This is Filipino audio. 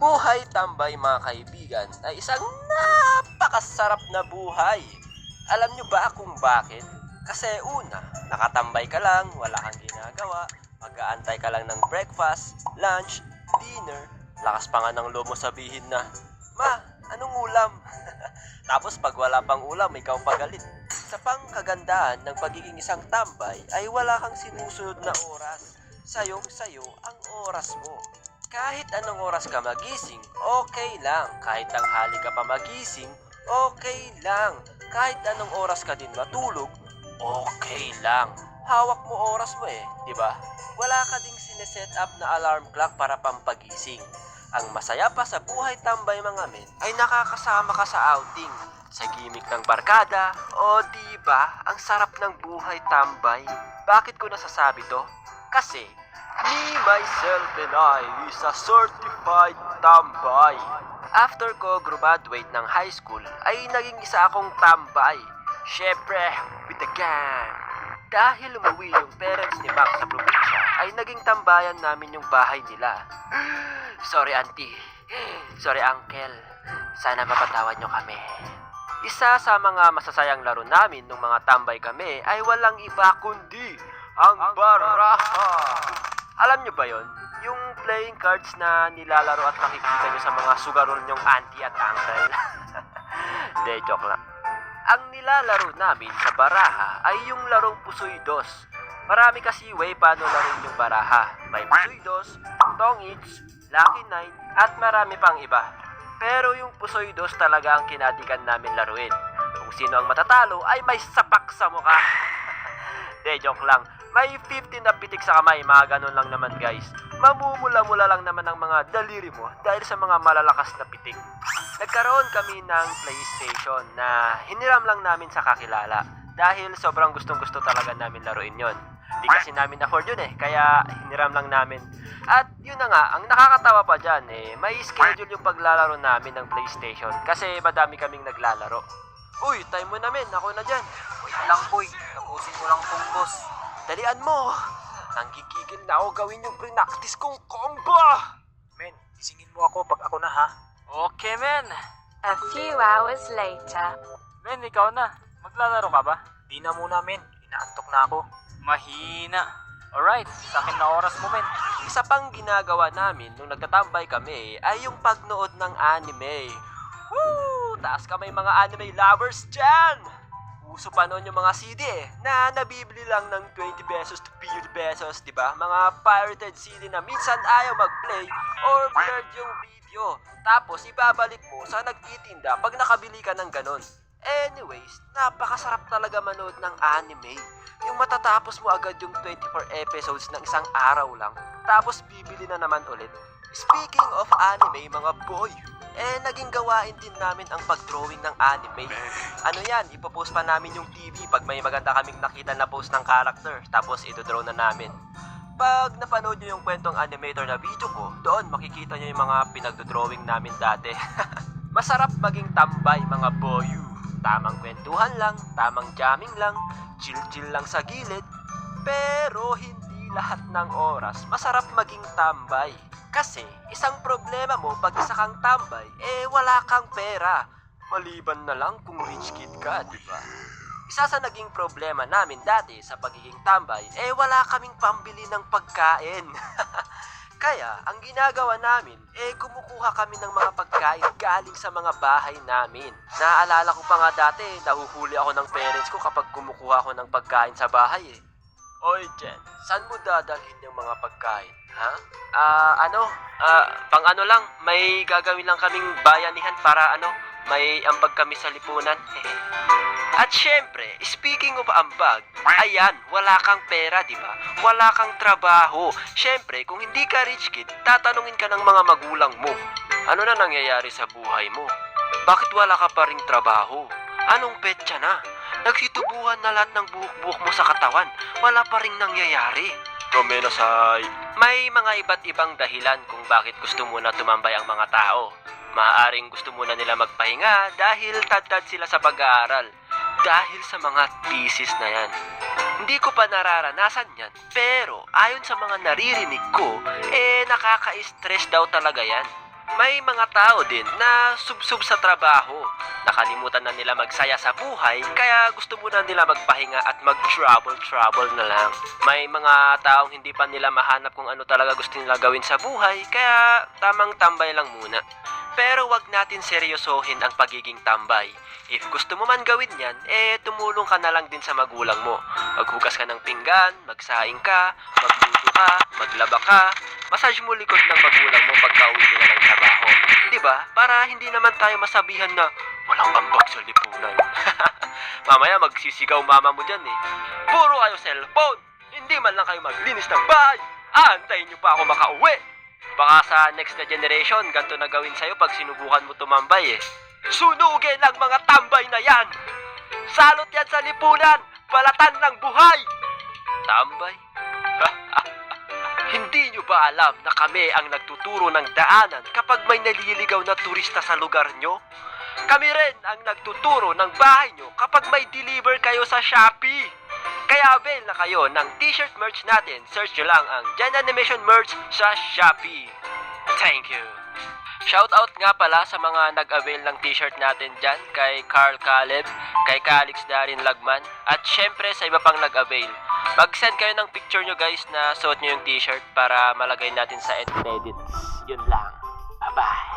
Buhay tambay mga kaibigan ay isang napakasarap na buhay. Alam nyo ba kung bakit? Kasi una, nakatambay ka lang, wala kang ginagawa, mag-aantay ka lang ng breakfast, lunch, dinner, lakas pa nga ng loob mo sabihin na, "Ma, anong ulam?" Tapos pag wala pang ulam, ikaw pagalit. Sa pang kagandahan ng pagiging isang tambay ay wala kang sinusunod na oras. Sayong-sayo ang oras mo. Kahit anong oras ka magising, okay lang. Kahit tanghali ka pa magising, okay lang. Kahit anong oras ka din matulog, okay lang. Hawak mo oras mo di ba? Wala ka ding sineset up na alarm clock para pampagising. Ang masaya pa sa buhay tambay mga men ay nakakasama ka sa outing, sa gimmick ng barkada, o di ba ang sarap ng buhay tambay? Bakit ko nasasabi to? Kasi me, myself, and I is a certified tambay. After ko graduate ng high school, ay naging isa akong tambay. Syempre, with the gang. Dahil umuwi yung parents ni Mac sa probinsya, ay naging tambayan namin yung bahay nila. Sorry, auntie. Sorry, uncle. Sana mapatawad nyo kami. Isa sa mga masasayang laro namin nung mga tambay kami ay walang iba kundi ang baraha. Alam nyo ba yon? Yung playing cards na nilalaro at nakikita nyo sa mga sugarol nyong auntie at uncle. De, joke lang. Ang nilalaro namin sa baraha ay yung larong Pusoy Dos. Marami kasi way paano laruin yung baraha. May Pusoy Dos, Tongits, Lucky Nine, at marami pang iba. Pero yung Pusoy Dos talaga ang kinadikan namin laruin. Kung sino ang matatalo ay may sapak sa mukha. De, joke lang. May 15 na pitik sa kamay, mga ganun lang naman guys. Mamumula-mula lang naman ang mga daliri mo dahil sa mga malalakas na pitik. Nagkaroon kami ng PlayStation na hiniram lang namin sa kakilala dahil sobrang gustong-gusto talaga namin laruin yon. Di kasi namin afford yun kaya hiniram lang namin. At yun na nga, ang nakakatawa pa dyan may schedule yung paglalaro namin ng PlayStation kasi madami kaming naglalaro. Uy, time mo na men, ako na dyan. Wait lang boy, tapusin ko lang tong boss. Dalian mo! Nanggigigil na ako gawin yung pre-practice kong combo! Men, isingin mo ako pag ako na ha. Okay, men! A few hours later. Men, ikaw na. Maglalaro ka ba? Di na muna men, inaantok na ako. Mahina. Alright, sa akin na oras mo men. Isa pang ginagawa namin nung nagtatambay kami ay yung pagnood ng anime. Woo! Taas kamay mga anime lovers dyan! Uso pa noon yung mga CD na nabibili lang ng 20 pesos to 50 pesos, di ba? Mga pirated CD na minsan ayaw mag-play or blurred yung video. Tapos ibabalik mo sa nagtitinda pag nakabili ka ng ganon. Anyways, napakasarap talaga manood ng anime. Yung matatapos mo agad yung 24 episodes ng isang araw lang, tapos bibili na naman ulit. Speaking of anime mga boy, naging gawain din namin ang pag-drawing ng anime. Ano yan, ipopost pa namin yung TV pag may maganda kaming nakita na post ng character, tapos ito-draw na namin. Pag napanood nyo yung kwentong animator na video ko, doon makikita nyo yung mga pinagdodrawing namin dati. Masarap maging tambay mga boyu. Tamang kwentuhan lang, tamang jamming lang, chill-chill lang sa gilid, pero hindi lahat ng oras masarap maging tambay. Kasi isang problema mo pag isa kang tambay, wala kang pera. Maliban na lang kung rich kid ka, di ba? Isa sa naging problema namin dati sa pagiging tambay, wala kaming pambili ng pagkain. Kaya, ang ginagawa namin, kumukuha kami ng mga pagkain galing sa mga bahay namin. Naaalala ko pa nga dati, nahuhuli ako ng parents ko kapag kumukuha ako ng pagkain sa bahay Oy, Jen, saan mo dadalhin yung mga pagkain? Ha? Pang ano lang, may gagawin lang kaming bayanihan para may ambag kami sa lipunan. At syempre, speaking of ambag, ayan, wala kang pera, di ba? Wala kang trabaho. Syempre, kung hindi ka rich kid, tatanungin ka ng mga magulang mo. Ano na nangyayari sa buhay mo? Bakit wala ka pa ring trabaho? Anong petsa na? Nagsitubuhan na lahat ng buhok-buhok mo sa katawan. Wala pa ring nangyayari. Tomenasay. May mga iba't ibang dahilan kung bakit gusto muna tumambay ang mga tao. Maaaring gusto muna nila magpahinga dahil tad-tad sila sa pag-aaral. Dahil sa mga thesis na yan. Hindi ko pa nararanasan yan, pero ayon sa mga naririnig ko, nakaka-stress daw talaga yan. May mga tao din na subsub sa trabaho. Nakalimutan na nila magsaya sa buhay, kaya gusto muna nila magpahinga at mag-travel na lang. May mga taong hindi pa nila mahanap kung ano talaga gusto nila gawin sa buhay, kaya tamang tambay lang muna. Pero wag natin seryosohin ang pagiging tambay. If gusto mo man gawin yan, tumulong ka na lang din sa magulang mo. Maghugas ka ng pinggan, magsaing ka, magluto ka, maglaba ka, massage mo likod ng magulang mo pagka-uwi nila ng trabaho. Diba? Para hindi naman tayo masabihan na walang ambag sa lipunan. Mamaya magsisigaw mama mo dyan eh. Puro kayo cellphone! Hindi man lang kayo maglinis ng bahay! Aantayin nyo pa ako makauwi! Baka sa next na generation, ganito na gawin sa'yo pag sinubukan mo tumambay eh. Sunugin ang mga tambay na yan! Salot yan sa lipunan! Balatan ng buhay! Tambay? Hindi nyo ba alam na kami ang nagtuturo ng daanan kapag may naliligaw na turista sa lugar nyo? Kami rin ang nagtuturo ng bahay nyo kapag may deliver kayo sa Shopee. Kaya avail na kayo ng t-shirt merch natin. Search nyo lang ang Gen Animation merch sa Shopee. Thank you. Shoutout nga pala sa mga nag-avail ng t-shirt natin dyan, kay Carl Caleb, kay Calix Darin Lagman, at syempre sa iba pang nag-avail. Mag-send kayo ng picture nyo guys na suot nyo yung t-shirt para malagay natin sa edits. Yun lang. Bye-bye.